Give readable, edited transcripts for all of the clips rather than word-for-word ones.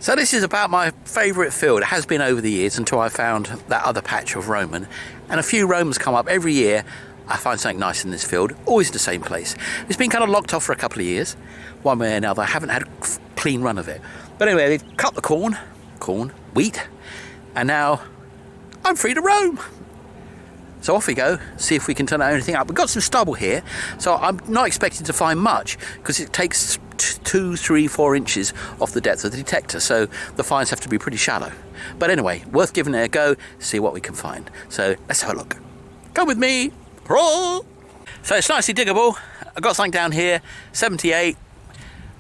So this is about my favourite field. It has been over the years until I found that other patch of Roman. And a few Romans come up every year. I find something nice in this field, always in the same place. It's been kind of locked off for a couple of years, one way or another. I haven't had a clean run of it. But anyway, they've cut the corn, wheat, and now I'm free to roam. So off we go, see if we can turn anything up. We've got some stubble here, so I'm not expecting to find much because it takes 2, 3, 4 inches off the depth of the detector, so the finds have to be pretty shallow. But anyway, worth giving it a go, see what we can find. So let's have a look. Come with me. So it's nicely diggable. I've got something down here, 78,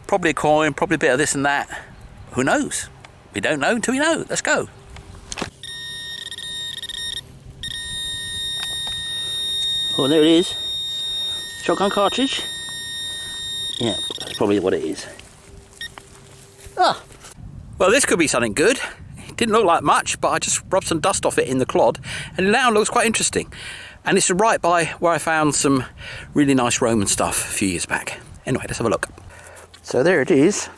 probably a coin, probably a bit of this and that. Who knows? We don't know until we know. Let's go. Oh, there it is. Shotgun cartridge. Yeah, that's probably what it is. Ah, well, this could be something good. It didn't look like much, but I just rubbed some dust off it in the clod, and it now looks quite interesting. And it's right by where I found some really nice Roman stuff a few years back. Anyway, let's have a look. So there it is.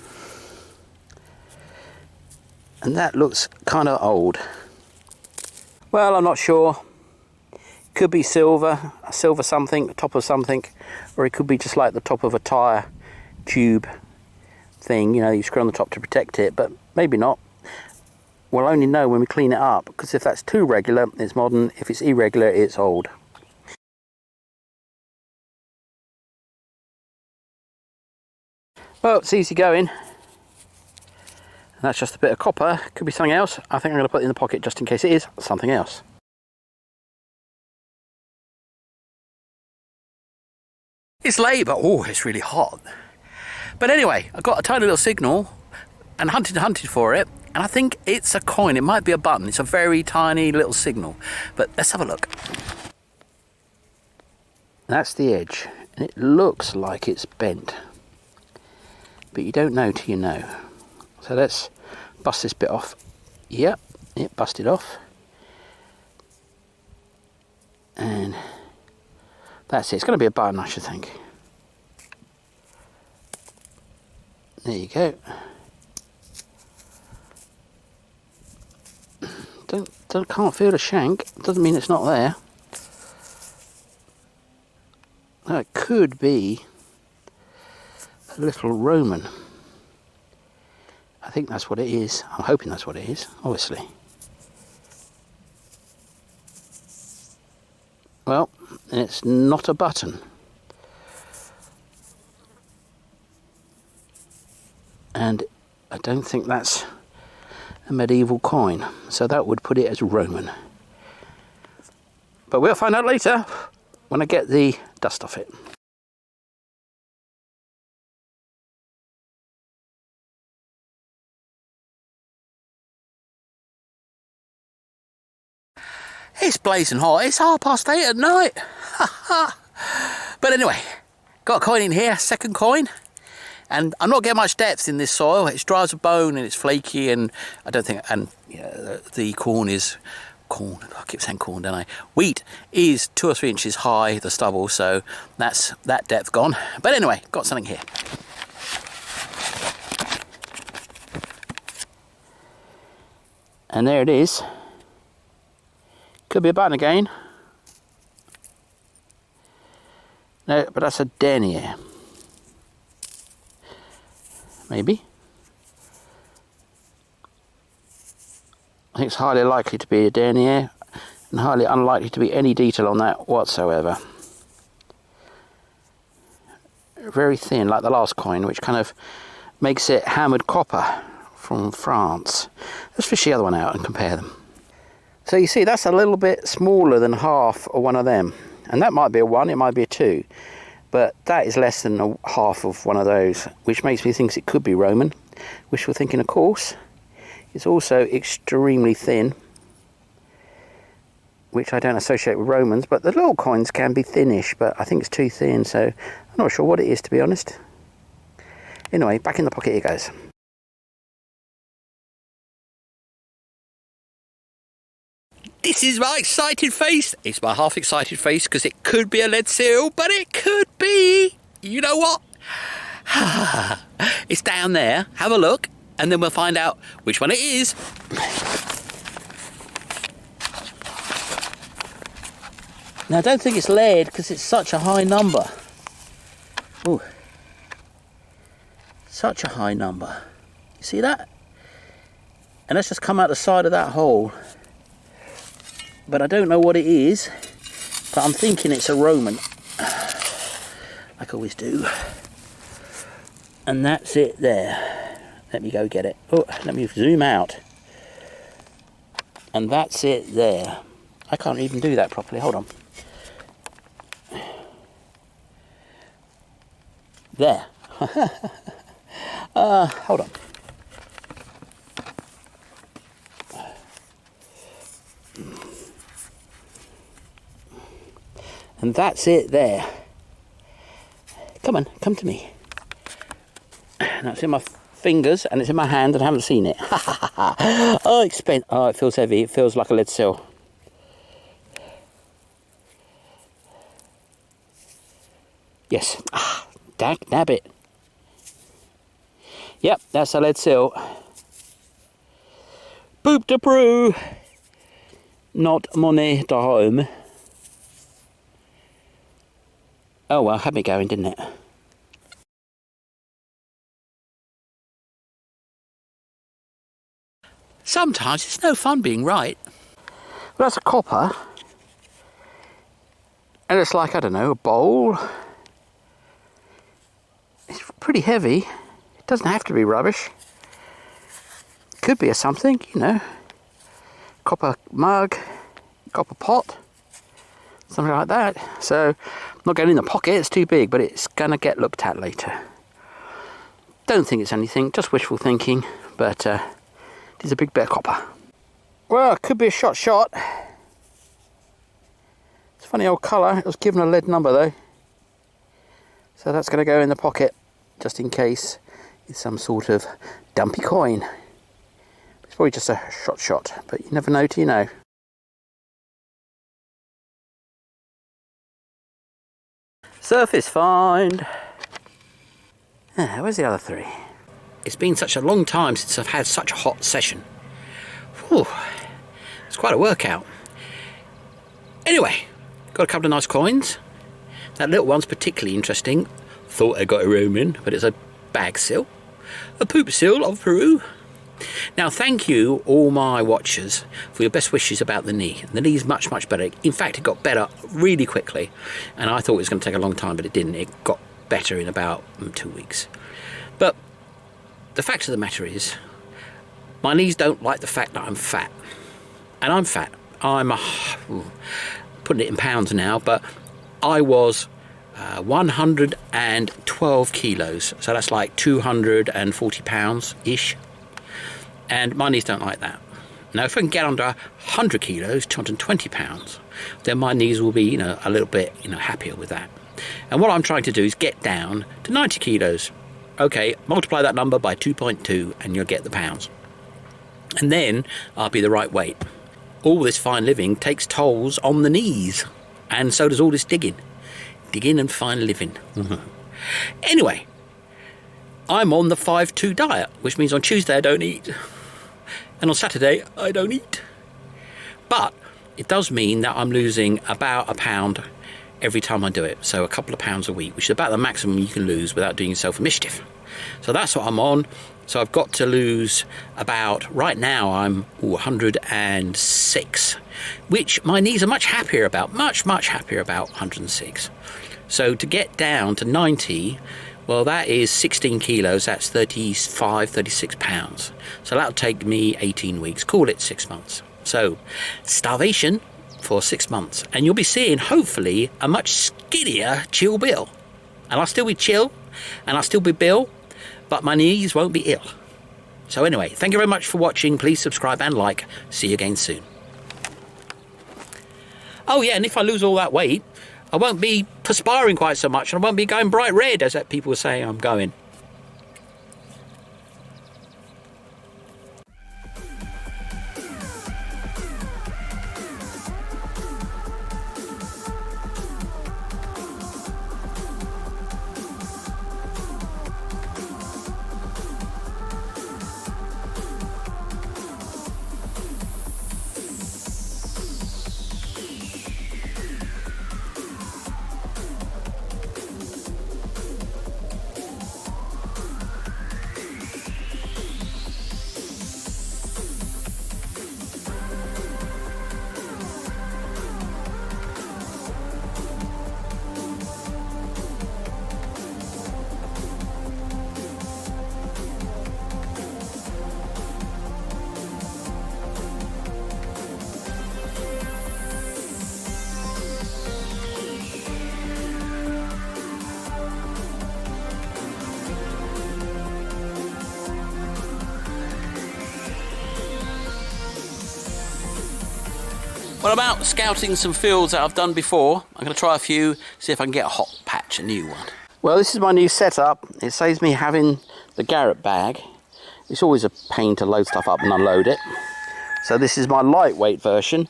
And that looks kind of old. Well, I'm not sure. Could be silver, a silver something, the top of something, or it could be just like the top of a tyre tube thing, you know, you screw on the top to protect it, but maybe not. We'll only know when we clean it up, because if that's too regular, it's modern. If it's irregular, it's old. Well, it's easy going. And that's just a bit of copper. Could be something else. I think I'm going to put it in the pocket just in case it is something else. It's late, but oh, it's really hot. But anyway, I got a tiny little signal and hunted for it, and I think it's a coin. It might be a button. It's a very tiny little signal. But let's have a look. That's the edge, and it looks like it's bent. But you don't know till you know. So let's bust this bit off. Yep, it busted off. And that's it. It's going to be a button, I should think. There you go. Can't feel the shank. Doesn't mean it's not there. Now it could be a little Roman. I think that's what it is. I'm hoping that's what it is, obviously. Well, it's not a button. And I don't think that's a medieval coin, so that would put it as Roman. But we'll find out later when I get the dust off it. It's blazing hot. It's 8:30 at night. But anyway, got a coin in here, second coin. And I'm not getting much depth in this soil. It's dry as a bone and it's flaky, and I don't think, and yeah, the corn is, I keep saying corn, don't I? Wheat is 2 or 3 inches high, the stubble, so that's that depth gone. But anyway, got something here. And there it is. Could be a button again. No, but that's a denier. Maybe. I think it's highly likely to be a denier, and highly unlikely to be any detail on that whatsoever. Very thin, like the last coin, which kind of makes it hammered copper from France. Let's fish the other one out and compare them. So you see, that's a little bit smaller than half of one of them. And that might be a 1, it might be a 2. But that is less than a half of one of those, which makes me think it could be Roman. Wishful thinking, of course. It's also extremely thin, which I don't associate with Romans, but the little coins can be thinnish, but I think it's too thin, so I'm not sure what it is, to be honest. Anyway, back in the pocket it goes. This is my excited face. It's my half excited face because it could be a lead seal, but it could be, you know what? It's down there. Have a look. and then we'll find out which one it is. Now, I don't think it's lead because it's such a high number. Ooh. Such a high number. You see that? And that's just come out the side of that hole. But I don't know what it is. But I'm thinking it's a Roman. Like I always do. And that's it there. Let me go get it. Oh, let me zoom out. And that's it there. I can't even do that properly. Hold on. There. Hold on. And that's it there. Come on, come to me. Now it's in my fingers and it's in my hand and I haven't seen it. Oh, oh, it feels heavy. It feels like a lead seal. Yes. Nab it. Yep, that's a lead seal. Boop de brew. Not money to home. Oh well, had me going, didn't it? Sometimes it's no fun being right. Well, that's a copper. And it's like, I don't know, a bowl. It's pretty heavy. It doesn't have to be rubbish. Could be a something, you know. Copper mug, copper pot, something like that. So, not going in the pocket, it's too big, but it's going to get looked at later. Don't think it's anything, just wishful thinking, but it is a big bit of copper. Well, it could be a shot. It's a funny old colour. It was given a lead number though. So that's going to go in the pocket, just in case it's some sort of dumpy coin. It's probably just a shot, but you never know till you know. Surface find. Where's the other three? It's been such a long time since I've had such a hot session. Whew, it's quite a workout. Anyway, got a couple of nice coins. That little one's particularly interesting. Thought I got a Roman, but it's a bag seal. A poop seal of Peru. Now, thank you, all my watchers, for your best wishes about the knee. The knee's much, much better. In fact, it got better really quickly. And I thought it was going to take a long time, but it didn't. It got better in about 2 weeks. But the fact of the matter is, my knees don't like the fact that I'm fat. And I'm fat. I'm putting it in pounds now, but I was 112 kilos. So that's like 240 pounds-ish. And my knees don't like that. Now, if I can get under 100 kilos, 220 pounds, then my knees will be, a little bit, happier with that. And what I'm trying to do is get down to 90 kilos. Okay, multiply that number by 2.2 and you'll get the pounds. And then I'll be the right weight. All this fine living takes tolls on the knees. And so does all this digging. Digging and fine living. Anyway, I'm on the 5-2 diet, which means on Tuesday I don't eat. And on Saturday I don't eat. But it does mean that I'm losing about a pound every time I do it. So a couple of pounds a week, which is about the maximum you can lose without doing yourself a mischief. So that's what I'm on. So I've got to lose about, right now I'm 106, which my knees are much happier about, much happier about 106. So to get down to 90, well, that is 16 kilos, that's 35, 36 pounds. So that'll take me 18 weeks, call it 6 months. So starvation for 6 months. And you'll be seeing, hopefully, a much skinnier Chill Bill. And I'll still be chill, and I'll still be Bill, but my knees won't be ill. So anyway, thank you very much for watching. Please subscribe and like. See you again soon. Oh yeah, and if I lose all that weight, I won't be perspiring quite so much, and I won't be going bright red as people were saying I'm going. Well, I'm out scouting some fields that I've done before. I'm going to try a few, see if I can get a hot patch, a new one. Well, this is my new setup. It saves me having the Garrett bag. It's always a pain to load stuff up and unload it. So this is my lightweight version.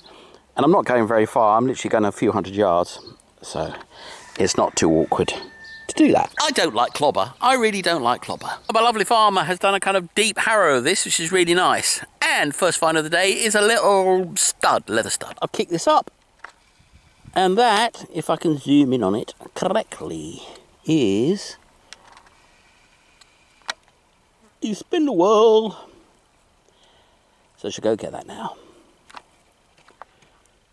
And I'm not going very far. I'm literally going a few hundred yards. So it's not too awkward to do that. I don't like clobber. I really don't like clobber. My lovely farmer has done a kind of deep harrow of this, which is really nice. And first find of the day is a little stud, leather stud. I'll kick this up. And that, if I can zoom in on it correctly, is the spindle whorl. So I should go get that now.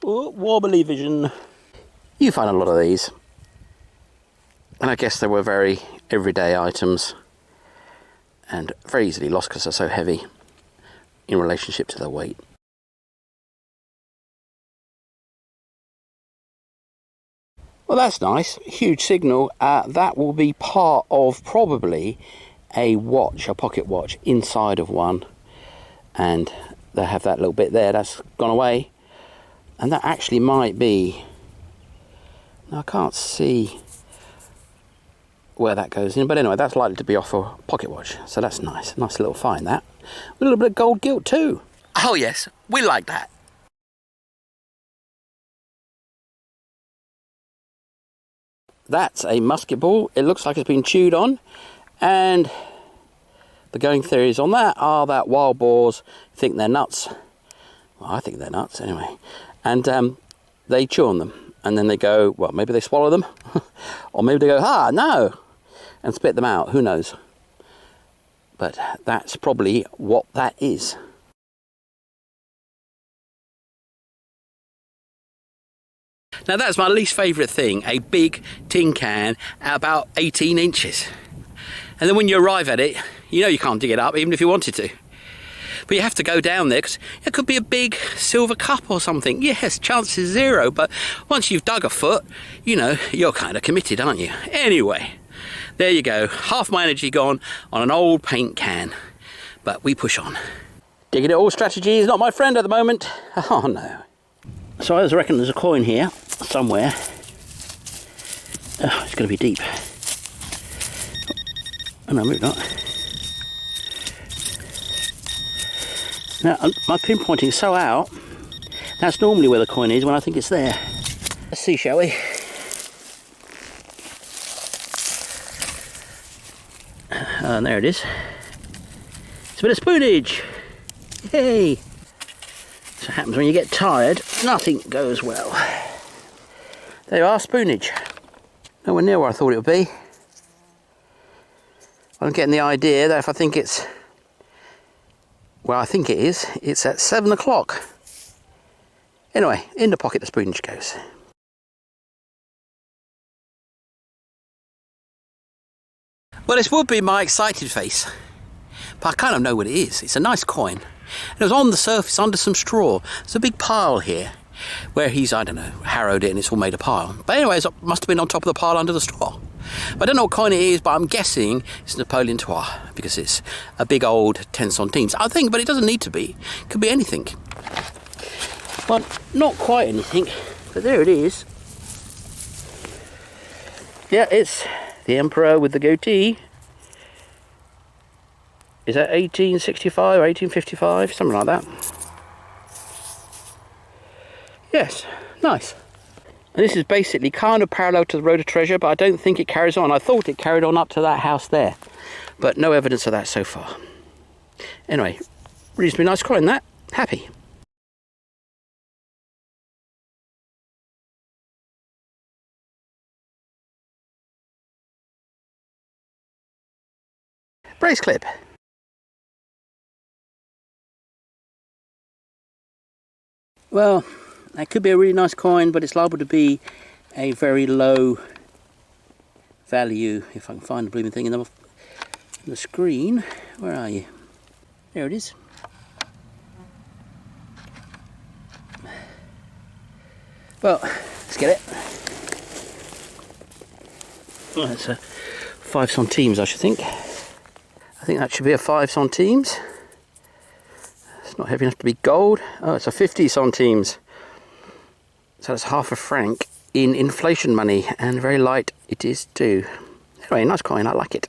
Oh, wobbly vision. You find a lot of these. And I guess they were very everyday items and very easily lost because they're so heavy in relationship to their weight. Well, that's nice. Huge signal. That will be part of probably a watch, a pocket watch, inside of one. And they have that little bit there that's gone away. And that actually might be... Now, I can't see where that goes in, but anyway, that's likely to be off a pocket watch, so that's nice. Nice little find, that. A little bit of gold gilt too. Oh yes, we like that. That's a musket ball. It looks like it's been chewed on, and the going theories on that are that wild boars think they're nuts. Well, I think they're nuts anyway, and they chew on them. And then they go, well, maybe they swallow them, or maybe they go, no, and spit them out, who knows. But that's probably what that is. Now that's my least favourite thing, a big tin can about 18 inches. And then when you arrive at it, you know you can't dig it up, even if you wanted to. But you have to go down there because it could be a big silver cup or something. Yes, chance is zero, but once you've dug a foot, you know, you're kind of committed, aren't you? Anyway, there you go. Half my energy gone on an old paint can. But we push on. Digging it all strategy is not my friend at the moment. Oh no. So I reckon there's a coin here somewhere. Oh, it's going to be deep. Oh no, maybe not. Now, my pinpointing's so out, that's normally where the coin is when I think it's there. Let's see, shall we? And there it is. It's a bit of spoonage. Yay! So it happens when you get tired, nothing goes well. There you are, spoonage. Nowhere near where I thought it would be. I'm getting the idea that if I think it's... Well, I think it is. It's at 7 o'clock. Anyway, in the pocket the spoonage goes. Well, this would be my excited face. But I kind of know what it is. It's a nice coin. It was on the surface under some straw. There's a big pile here where he's, I don't know, harrowed it and it's all made a pile. But anyway, it must have been on top of the pile under the straw. I don't know what coin it is, but I'm guessing it's Napoleon III because it's a big old 10 centimes. I think, but it doesn't need to be. It could be anything. Well, not quite anything, but there it is. Yeah, it's the Emperor with the goatee. Is that 1865 or 1855? Something like that. Yes, nice. And this is basically kind of parallel to the Road of Treasure, but I don't think it carries on. I thought it carried on up to that house there, but no evidence of that so far. Anyway, reasonably nice coin, that. Happy. Brace clip. Well, that could be a really nice coin, but it's liable to be a very low value, if I can find the blooming thing in the screen. Where are you? There it is. Well, let's get it. Well, that's a 5 centimes, I should think. I think that should be a 5 centimes. It's not heavy enough to be gold. Oh, it's a 50 centimes. So it's half a franc in inflation money, and very light it is too. Anyway, nice coin, I like it.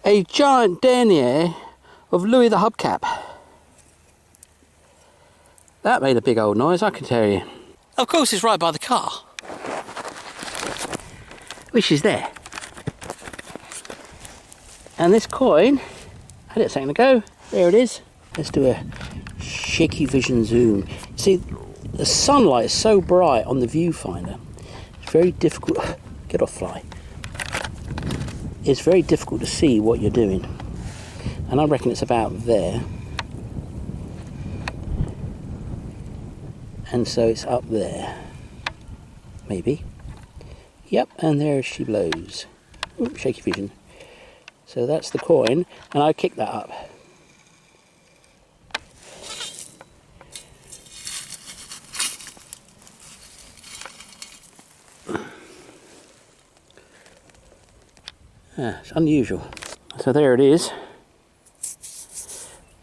A giant denier of Louis the Hubcap. That made a big old noise, I can tell you. Of course, it's right by the car, which is there. And this coin, I had it a second ago, there it is. Let's do a shaky vision zoom. See, the sunlight is so bright on the viewfinder, it's very difficult. Get off, fly. It's very difficult to see what you're doing. And I reckon it's about there. And so it's up there. Maybe. Yep, and there she blows. Ooh, shaky vision. So that's the coin, and I kick that up. It's unusual. So there it is.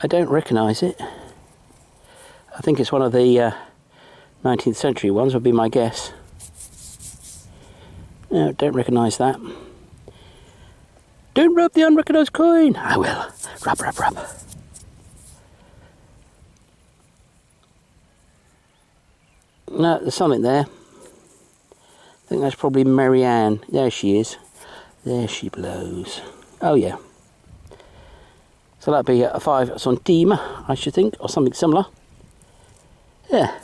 I don't recognise it. I think it's one of the 19th century ones, would be my guess. No, don't recognise that. Don't rub the unrecognised coin. I will. Rub, rub, rub. No, there's something there. I think that's probably Mary Ann. There she is. There she blows. Oh yeah. So that'd be a 5 centime, I should think, or something similar. Yeah.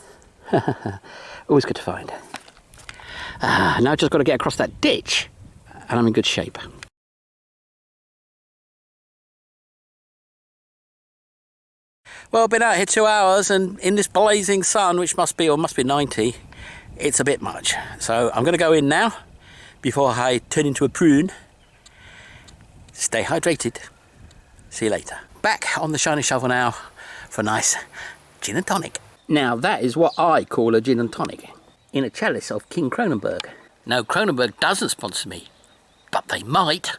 Always good to find. Now I've just got to get across that ditch, and I'm in good shape. Well, I've been out here 2 hours, and in this blazing sun, which must be 90, it's a bit much. So I'm going to go in now, before I turn into a prune. Stay hydrated. See you later. Back on the shiny shovel now for a nice gin and tonic. Now that is what I call a gin and tonic, in a chalice of King Kronenberg. No, Kronenberg doesn't sponsor me, but they might.